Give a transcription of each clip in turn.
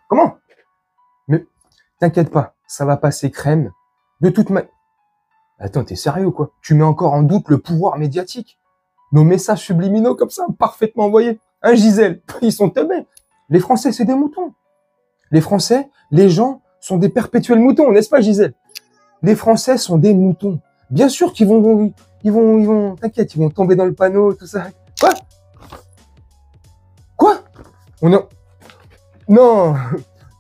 Comment? Mais t'inquiète pas, ça va passer crème. De toute manière... Attends, t'es sérieux ou quoi? Tu mets encore en doute le pouvoir médiatique? Nos messages subliminaux comme ça, parfaitement envoyés. Hein, Gisèle? Ils sont teubés. Les Français, c'est des moutons. Les Français, les gens sont des perpétuels moutons, n'est-ce pas, Gisèle? Les Français sont des moutons. Bien sûr qu'ils vont, t'inquiète, ils vont tomber dans le panneau, tout ça. Quoi? Quoi? Non.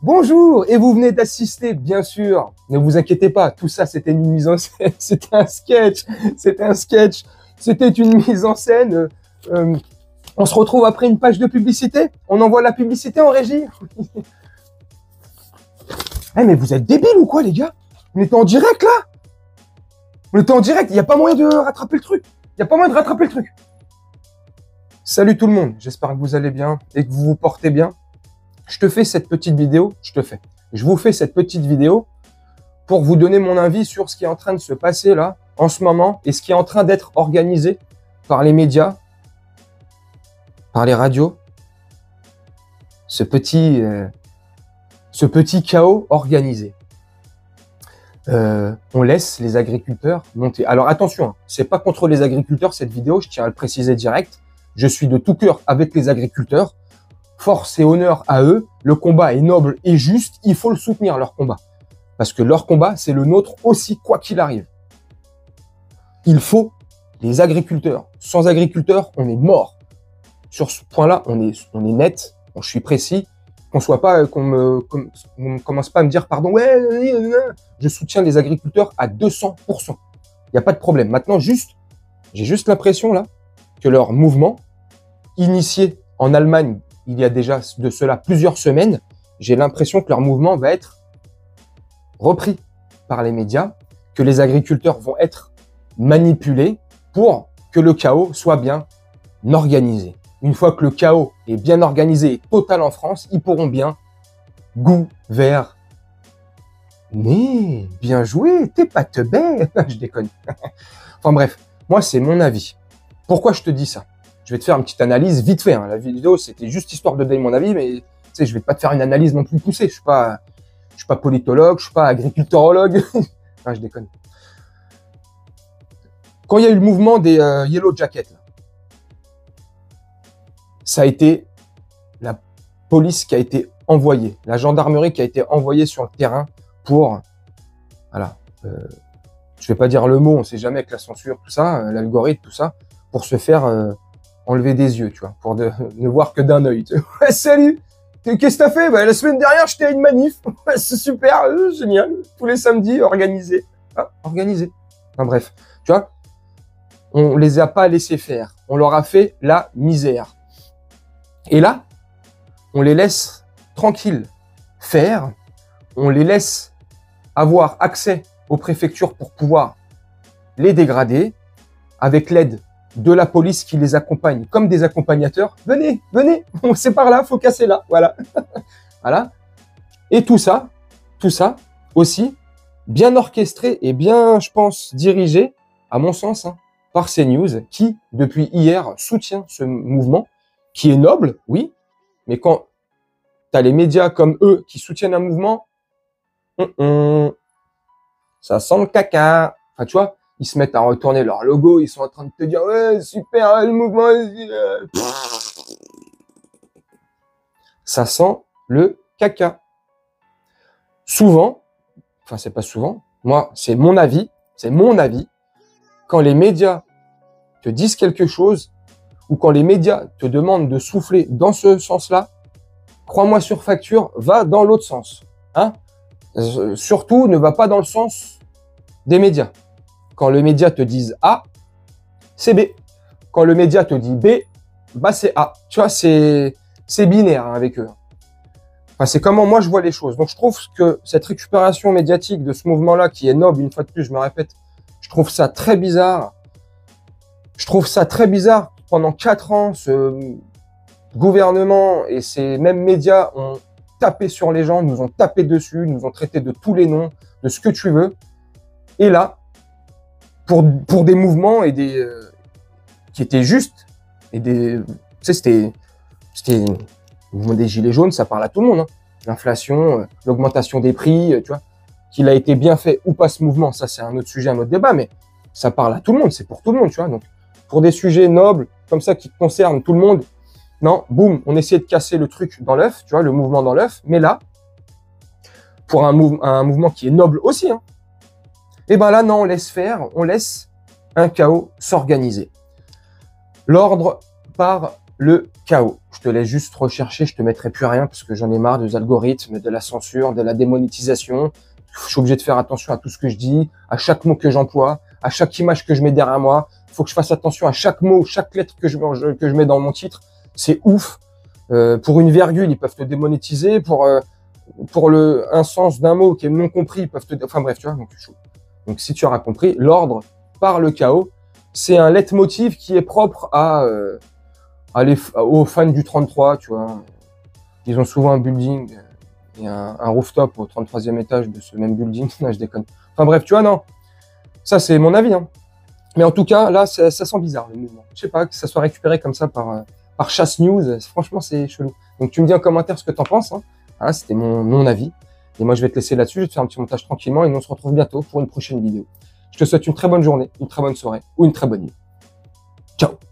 Bonjour, et vous venez d'assister, bien sûr. Ne vous inquiétez pas, tout ça, c'était une mise en scène, c'était un sketch, c'était une mise en scène. On se retrouve après une page de publicité, on envoie la publicité en régie. Eh, mais vous êtes débiles ou quoi, les gars? On était en direct, là? On était en direct, il n'y a pas moyen de rattraper le truc. Salut tout le monde, j'espère que vous allez bien et que vous vous portez bien. Je vous fais cette petite vidéo pour vous donner mon avis sur ce qui est en train de se passer là, en ce moment, et ce qui est en train d'être organisé par les médias, par les radios. Ce petit chaos organisé. On laisse les agriculteurs monter. Alors attention, c'est pas contre les agriculteurs cette vidéo, je tiens à le préciser direct. Je suis de tout cœur avec les agriculteurs. Force et honneur à eux. Le combat est noble et juste. Il faut le soutenir, leur combat. Parce que leur combat, c'est le nôtre aussi, quoi qu'il arrive. Il faut les agriculteurs. Sans agriculteurs, on est mort. Sur ce point-là, on est net. Je suis précis. Qu'on commence pas à me dire, pardon, ouais, je soutiens les agriculteurs à 200%. Il n'y a pas de problème. Maintenant, j'ai juste l'impression, là, que leur mouvement, initié en Allemagne, il y a déjà de cela plusieurs semaines, j'ai l'impression que leur mouvement va être repris par les médias, que les agriculteurs vont être manipulés pour que le chaos soit bien organisé. Une fois que le chaos est bien organisé et total en France, ils pourront bien gouverner. Bien joué, t'es pas teubé. Je déconne. Enfin bref, moi c'est mon avis. Pourquoi je te dis ça? Je vais te faire une petite analyse vite fait. Hein. La vidéo, c'était juste histoire de donner mon avis, mais tu sais, je vais pas te faire une analyse non plus poussée. Je suis pas politologue, je suis pas agriculturologue. Non, je déconne. Quand il y a eu le mouvement des Yellow Jackets, là, ça a été la police qui a été envoyée, la gendarmerie qui a été envoyée sur le terrain pour, voilà, je vais pas dire le mot, on sait jamais avec la censure, tout ça, l'algorithme, tout ça, pour se faire enlever des yeux, tu vois, pour ne voir que d'un œil. Ouais, salut, qu'est-ce que t'as fait? Bah, la semaine dernière, j'étais à une manif. C'est super, génial. Tous les samedis, organisé. Ah, organisé. Enfin bref, tu vois, on les a pas laissés faire. On leur a fait la misère. Et là, on les laisse tranquilles faire. On les laisse avoir accès aux préfectures pour pouvoir les dégrader avec l'aide de la police qui les accompagne comme des accompagnateurs. Venez, c'est par là, faut casser là, voilà. Voilà. Et tout ça aussi, bien orchestré et bien, je pense, dirigé, à mon sens, hein, par CNews, qui, depuis hier, soutient ce mouvement, qui est noble, oui, mais quand tu as les médias comme eux qui soutiennent un mouvement, ça sent le caca. Enfin, tu vois, ils se mettent à retourner leur logo, ils sont en train de te dire « Ouais, super, le mouvement... » Ça sent le caca. Souvent, enfin c'est pas souvent, moi c'est mon avis, quand les médias te disent quelque chose, ou quand les médias te demandent de souffler dans ce sens-là, crois-moi sur facture, va dans l'autre sens. Hein? Surtout, ne va pas dans le sens des médias. Quand le média te dit A, c'est B. Quand le média te dit B, bah c'est A. Tu vois, c'est binaire hein, avec eux. Enfin, c'est comment moi je vois les choses. Donc je trouve que cette récupération médiatique de ce mouvement-là, qui est noble, une fois de plus, je me répète, je trouve ça très bizarre. Pendant 4 ans, ce gouvernement et ces mêmes médias ont tapé sur les gens, nous ont tapé dessus, nous ont traité de tous les noms, de ce que tu veux. Et là, pour des mouvements et des qui étaient justes et des, tu sais, c'était le mouvement des gilets jaunes, ça parle à tout le monde. Hein. l'inflation, l'augmentation des prix, tu vois, qu'il a été bien fait ou pas ce mouvement, ça c'est un autre sujet, un autre débat, mais ça parle à tout le monde, c'est pour tout le monde, tu vois. Donc, pour des sujets nobles, comme ça, qui concernent tout le monde, non, boum, on essaie de casser le truc dans l'œuf, tu vois, le mouvement dans l'œuf, mais là, pour un mouvement qui est noble aussi, hein, et ben là, non, on laisse faire, on laisse un chaos s'organiser. L'ordre par le chaos. Je te laisse juste rechercher, je te mettrai plus rien parce que j'en ai marre des algorithmes, de la censure, de la démonétisation. Je suis obligé de faire attention à tout ce que je dis, à chaque mot que j'emploie, à chaque image que je mets derrière moi. Il faut que je fasse attention à chaque mot, chaque lettre que je mets dans mon titre. C'est ouf. Pour une virgule, ils peuvent te démonétiser. Pour un sens d'un mot qui est non compris, ils peuvent te... Enfin bref, tu vois, donc si tu auras compris, l'ordre par le chaos, c'est un leitmotiv qui est propre aux fans du 33, tu vois. Ils ont souvent un building et un rooftop au 33e étage de ce même building. Non, je déconne. Enfin bref, tu vois, non. Ça, c'est mon avis, hein. Mais en tout cas, là, ça sent bizarre, le mouvement. Je sais pas, que ça soit récupéré comme ça par Chasse News, franchement, c'est chelou. Donc, tu me dis en commentaire ce que t'en penses, hein. Voilà, c'était mon avis. Et moi, je vais te laisser là-dessus, je vais te faire un petit montage tranquillement et nous, on se retrouve bientôt pour une prochaine vidéo. Je te souhaite une très bonne journée, une très bonne soirée ou une très bonne nuit. Ciao!